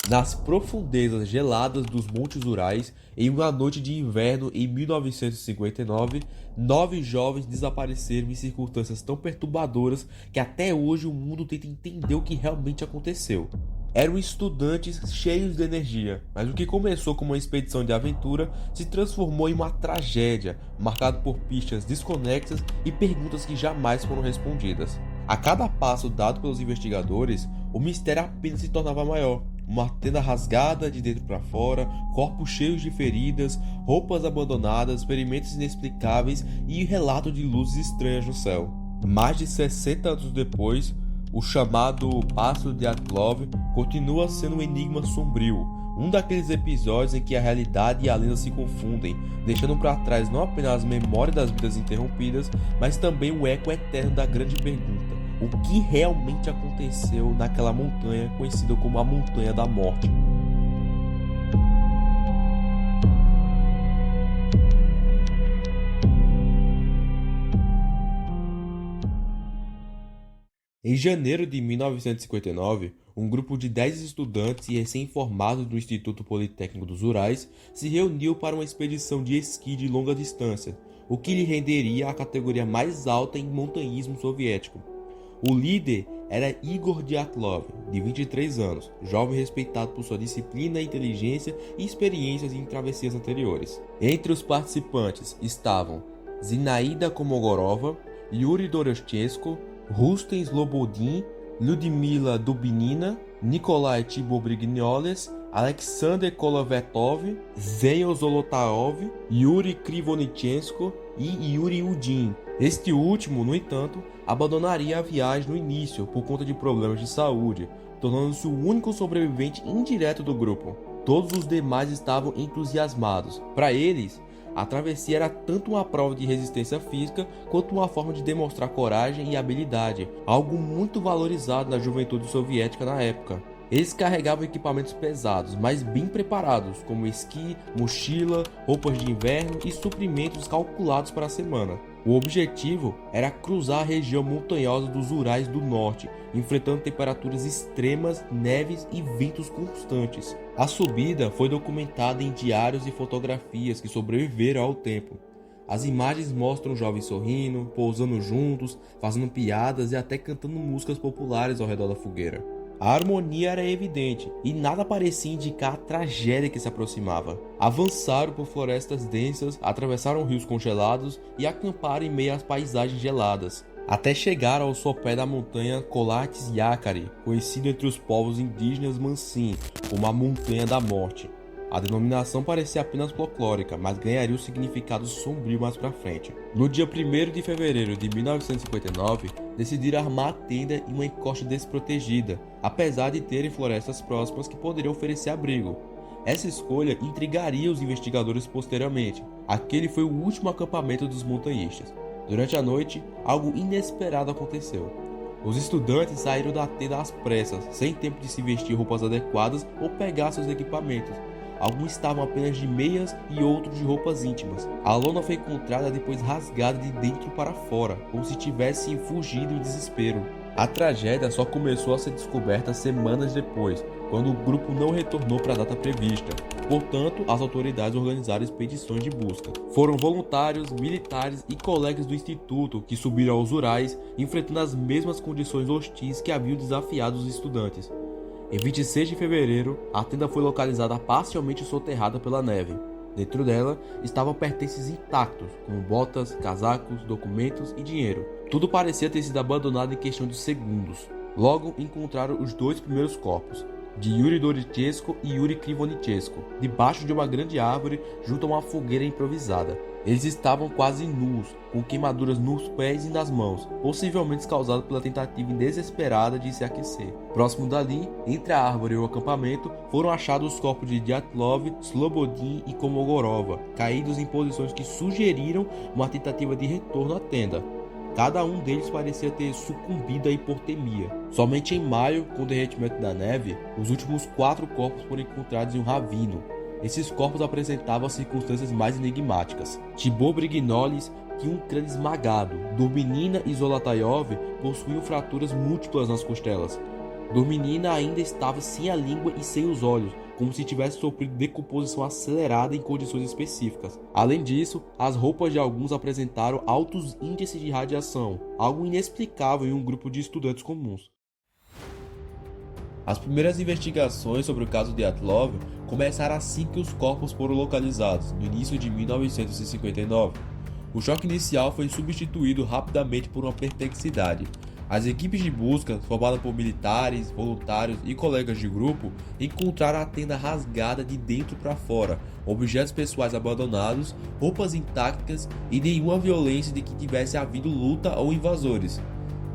Nas profundezas geladas dos Montes Urais, em uma noite de inverno em 1959, 9 jovens desapareceram em circunstâncias tão perturbadoras que até hoje o mundo tenta entender o que realmente aconteceu. Eram estudantes cheios de energia, mas o que começou como uma expedição de aventura se transformou em uma tragédia, marcada por pistas desconexas e perguntas que jamais foram respondidas. A cada passo dado pelos investigadores, o mistério apenas se tornava maior. Uma tenda rasgada de dentro para fora, corpos cheios de feridas, roupas abandonadas, ferimentos inexplicáveis e relato de luzes estranhas no céu. Mais de 60 anos depois, o chamado Passo de Dyatlov continua sendo um enigma sombrio, um daqueles episódios em que a realidade e a lenda se confundem, deixando para trás não apenas as memórias das vidas interrompidas, mas também o eco eterno da grande pergunta: o que realmente aconteceu naquela montanha conhecida como a Montanha da Morte? Em janeiro de 1959, um grupo de 10 estudantes e recém-formados do Instituto Politécnico dos Urais se reuniu para uma expedição de esqui de longa distância, o que lhe renderia a categoria mais alta em montanhismo soviético. O líder era Igor Dyatlov, de 23 anos, jovem respeitado por sua disciplina, inteligência e experiências em travessias anteriores. Entre os participantes estavam Zinaida Komogorova, Yuri Doroshchenko, Rustem Slobodin, Lyudmila Dubinina, Nikolai Tibobrignoles, Alexander Kolovetov, Zeyon Zolotaryov, Yuri Krivonichenko e Yuri Udin. Este último, no entanto, abandonaria a viagem no início por conta de problemas de saúde, tornando-se o único sobrevivente indireto do grupo. Todos os demais estavam entusiasmados. Para eles, a travessia era tanto uma prova de resistência física quanto uma forma de demonstrar coragem e habilidade, algo muito valorizado na juventude soviética na época. Eles carregavam equipamentos pesados, mas bem preparados, como esqui, mochila, roupas de inverno e suprimentos calculados para a semana. O objetivo era cruzar a região montanhosa dos Urais do Norte, enfrentando temperaturas extremas, neves e ventos constantes. A subida foi documentada em diários e fotografias que sobreviveram ao tempo. As imagens mostram jovens sorrindo, pousando juntos, fazendo piadas e até cantando músicas populares ao redor da fogueira. A harmonia era evidente e nada parecia indicar a tragédia que se aproximava. Avançaram por florestas densas, atravessaram rios congelados e acamparam em meio às paisagens geladas, até chegar ao sopé da montanha Kholat Yakari, conhecido entre os povos indígenas Mansin como a Montanha da Morte. A denominação parecia apenas folclórica, mas ganharia um significado sombrio mais pra frente. No dia 1º de fevereiro de 1959, decidiram armar a tenda em uma encosta desprotegida, apesar de terem florestas próximas que poderiam oferecer abrigo. Essa escolha intrigaria os investigadores posteriormente. Aquele foi o último acampamento dos montanhistas. Durante a noite, algo inesperado aconteceu. Os estudantes saíram da tenda às pressas, sem tempo de se vestir roupas adequadas ou pegar seus equipamentos. Alguns estavam apenas de meias e outros de roupas íntimas. A lona foi encontrada depois rasgada de dentro para fora, como se tivessem fugido em desespero. A tragédia só começou a ser descoberta semanas depois, quando o grupo não retornou para a data prevista. Portanto, as autoridades organizaram expedições de busca. Foram voluntários, militares e colegas do instituto que subiram aos Urais, enfrentando as mesmas condições hostis que haviam desafiado os estudantes. Em 26 de fevereiro, a tenda foi localizada parcialmente soterrada pela neve. Dentro dela estavam pertences intactos, como botas, casacos, documentos e dinheiro. Tudo parecia ter sido abandonado em questão de segundos. Logo encontraram os 2 primeiros corpos, de Yuri Doroshchenko e Yuri Krivonichenko, debaixo de uma grande árvore junto a uma fogueira improvisada. Eles estavam quase nus, com queimaduras nos pés e nas mãos, possivelmente causadas pela tentativa desesperada de se aquecer. Próximo dali, entre a árvore e o acampamento, foram achados os corpos de Dyatlov, Slobodin e Komogorova, caídos em posições que sugeriram uma tentativa de retorno à tenda. Cada um deles parecia ter sucumbido à hipotermia. Somente em maio, com o derretimento da neve, os últimos 4 corpos foram encontrados em um ravino. Esses corpos apresentavam as circunstâncias mais enigmáticas. Tibobrignoles tinha um crânio esmagado. Dubinina e Zolotaryov possuíam fraturas múltiplas nas costelas. Dorminina ainda estava sem a língua e sem os olhos, como se tivesse sofrido decomposição acelerada em condições específicas. Além disso, as roupas de alguns apresentaram altos índices de radiação, algo inexplicável em um grupo de estudantes comuns. As primeiras investigações sobre o caso Dyatlov começaram assim que os corpos foram localizados, no início de 1959. O choque inicial foi substituído rapidamente por uma perplexidade. As equipes de busca, formadas por militares, voluntários e colegas de grupo, encontraram a tenda rasgada de dentro para fora, objetos pessoais abandonados, roupas intactas e nenhuma violência de que tivesse havido luta ou invasores.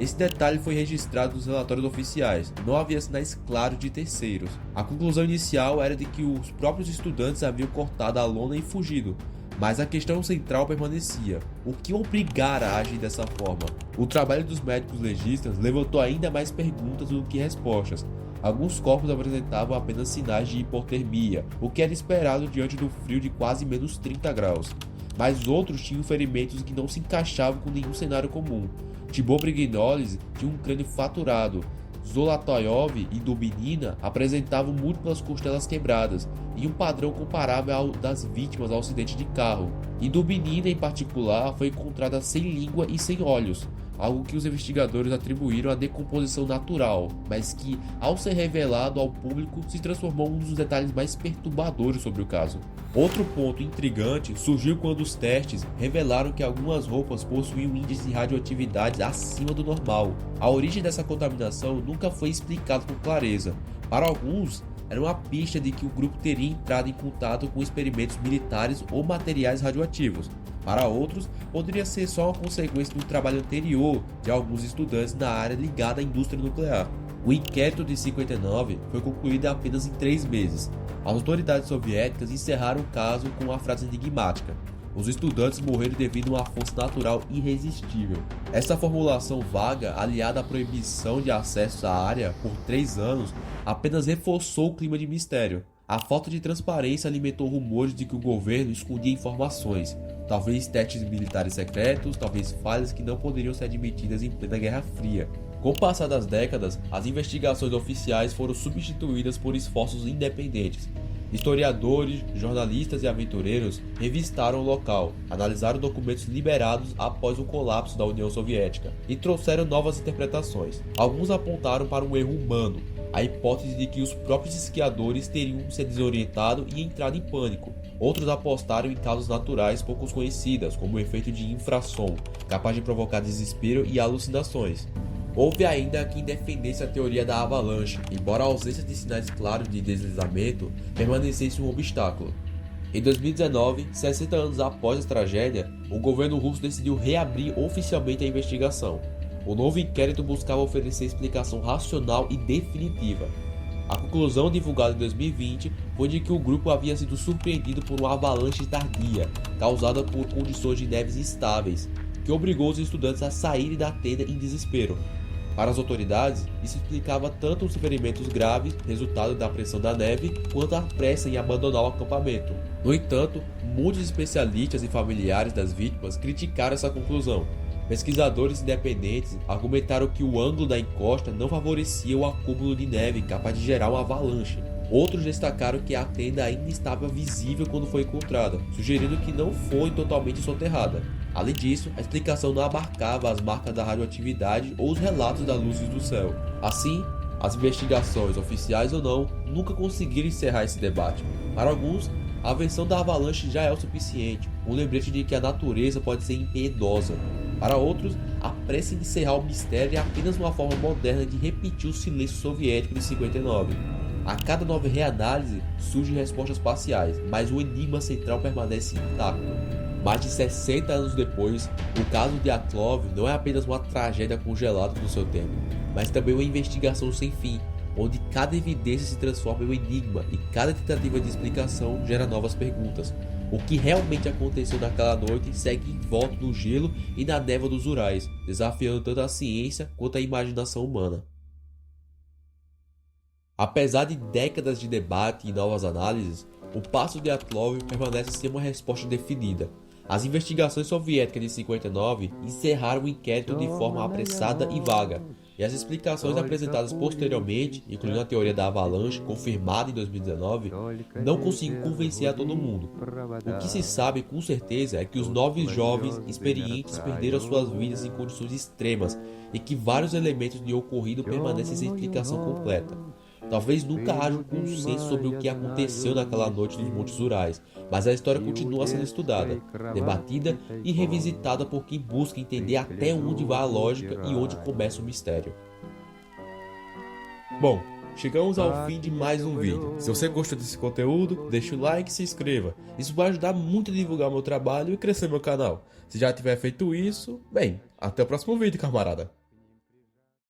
Esse detalhe foi registrado nos relatórios oficiais, não havia sinais claros de terceiros. A conclusão inicial era de que os próprios estudantes haviam cortado a lona e fugido, mas a questão central permanecia: o que obrigara a agir dessa forma? O trabalho dos médicos legistas levantou ainda mais perguntas do que respostas. Alguns corpos apresentavam apenas sinais de hipotermia, o que era esperado diante do frio de quase menos 30 graus. Mas outros tinham ferimentos que não se encaixavam com nenhum cenário comum. Tibor Brignoles tinha um crânio fraturado, Zolotoyov e Dubinina apresentavam múltiplas costelas quebradas e um padrão comparável ao das vítimas ao acidente de carro. E Dubinina, em particular, foi encontrada sem língua e sem olhos, algo que os investigadores atribuíram à decomposição natural, mas que, ao ser revelado ao público, se transformou em um dos detalhes mais perturbadores sobre o caso. Outro ponto intrigante surgiu quando os testes revelaram que algumas roupas possuíam índices de radioatividade acima do normal. A origem dessa contaminação nunca foi explicada com clareza. Para alguns, era uma pista de que o grupo teria entrado em contato com experimentos militares ou materiais radioativos. Para outros, poderia ser só uma consequência do trabalho anterior de alguns estudantes na área ligada à indústria nuclear. O inquérito de 59 foi concluído apenas em 3 meses. As autoridades soviéticas encerraram o caso com uma frase enigmática: os estudantes morreram devido a uma força natural irresistível. Essa formulação vaga, aliada à proibição de acesso à área por 3 anos, apenas reforçou o clima de mistério. A falta de transparência alimentou rumores de que o governo escondia informações, talvez testes militares secretos, talvez falhas que não poderiam ser admitidas em plena Guerra Fria. Com o passar das décadas, as investigações oficiais foram substituídas por esforços independentes. Historiadores, jornalistas e aventureiros revistaram o local, analisaram documentos liberados após o colapso da União Soviética e trouxeram novas interpretações. Alguns apontaram para um erro humano, a hipótese de que os próprios esquiadores teriam se desorientado e entrado em pânico. Outros apostaram em causas naturais pouco conhecidas, como o efeito de infrassom, capaz de provocar desespero e alucinações. Houve ainda quem defendesse a teoria da avalanche, embora a ausência de sinais claros de deslizamento permanecesse um obstáculo. Em 2019, 60 anos após a tragédia, o governo russo decidiu reabrir oficialmente a investigação. O novo inquérito buscava oferecer explicação racional e definitiva. A conclusão divulgada em 2020 foi de que o grupo havia sido surpreendido por uma avalanche tardia, causada por condições de neves instáveis, que obrigou os estudantes a saírem da tenda em desespero. Para as autoridades, isso explicava tanto os ferimentos graves, resultado da pressão da neve, quanto a pressa em abandonar o acampamento. No entanto, muitos especialistas e familiares das vítimas criticaram essa conclusão. Pesquisadores independentes argumentaram que o ângulo da encosta não favorecia o acúmulo de neve capaz de gerar uma avalanche. Outros destacaram que a tenda ainda estava visível quando foi encontrada, sugerindo que não foi totalmente soterrada. Além disso, a explicação não abarcava as marcas da radioatividade ou os relatos das luzes do céu. Assim, as investigações, oficiais ou não, nunca conseguiram encerrar esse debate. Para alguns, a versão da avalanche já é o suficiente, um lembrete de que a natureza pode ser impiedosa. Para outros, a pressa em encerrar o mistério é apenas uma forma moderna de repetir o silêncio soviético de 59. A cada nova reanálise surgem respostas parciais, mas o enigma central permanece intacto. Mais de 60 anos depois, o caso de Dyatlov não é apenas uma tragédia congelada no seu tempo, mas também uma investigação sem fim, onde cada evidência se transforma em um enigma e cada tentativa de explicação gera novas perguntas. O que realmente aconteceu naquela noite segue envolto no gelo e na névoa dos Urais, desafiando tanto a ciência quanto a imaginação humana. Apesar de décadas de debate e novas análises, o passo de Dyatlov permanece sem uma resposta definida. As investigações soviéticas de 59 encerraram o inquérito de forma apressada e vaga. e as explicações apresentadas posteriormente, incluindo a teoria da avalanche, confirmada em 2019, não conseguiu convencer a todo mundo. O que se sabe com certeza é que os 9 jovens experientes perderam suas vidas em condições extremas e que vários elementos de ocorrido permanecem sem explicação completa. Talvez nunca haja um consenso sobre o que aconteceu naquela noite nos Montes Urais, mas a história continua sendo estudada, debatida e revisitada por quem busca entender até onde vai a lógica e onde começa o mistério. Bom, chegamos ao fim de mais um vídeo. Se você gostou desse conteúdo, deixa o like e se inscreva. Isso vai ajudar muito a divulgar meu trabalho e crescer meu canal. Se já tiver feito isso, bem, até o próximo vídeo, camarada.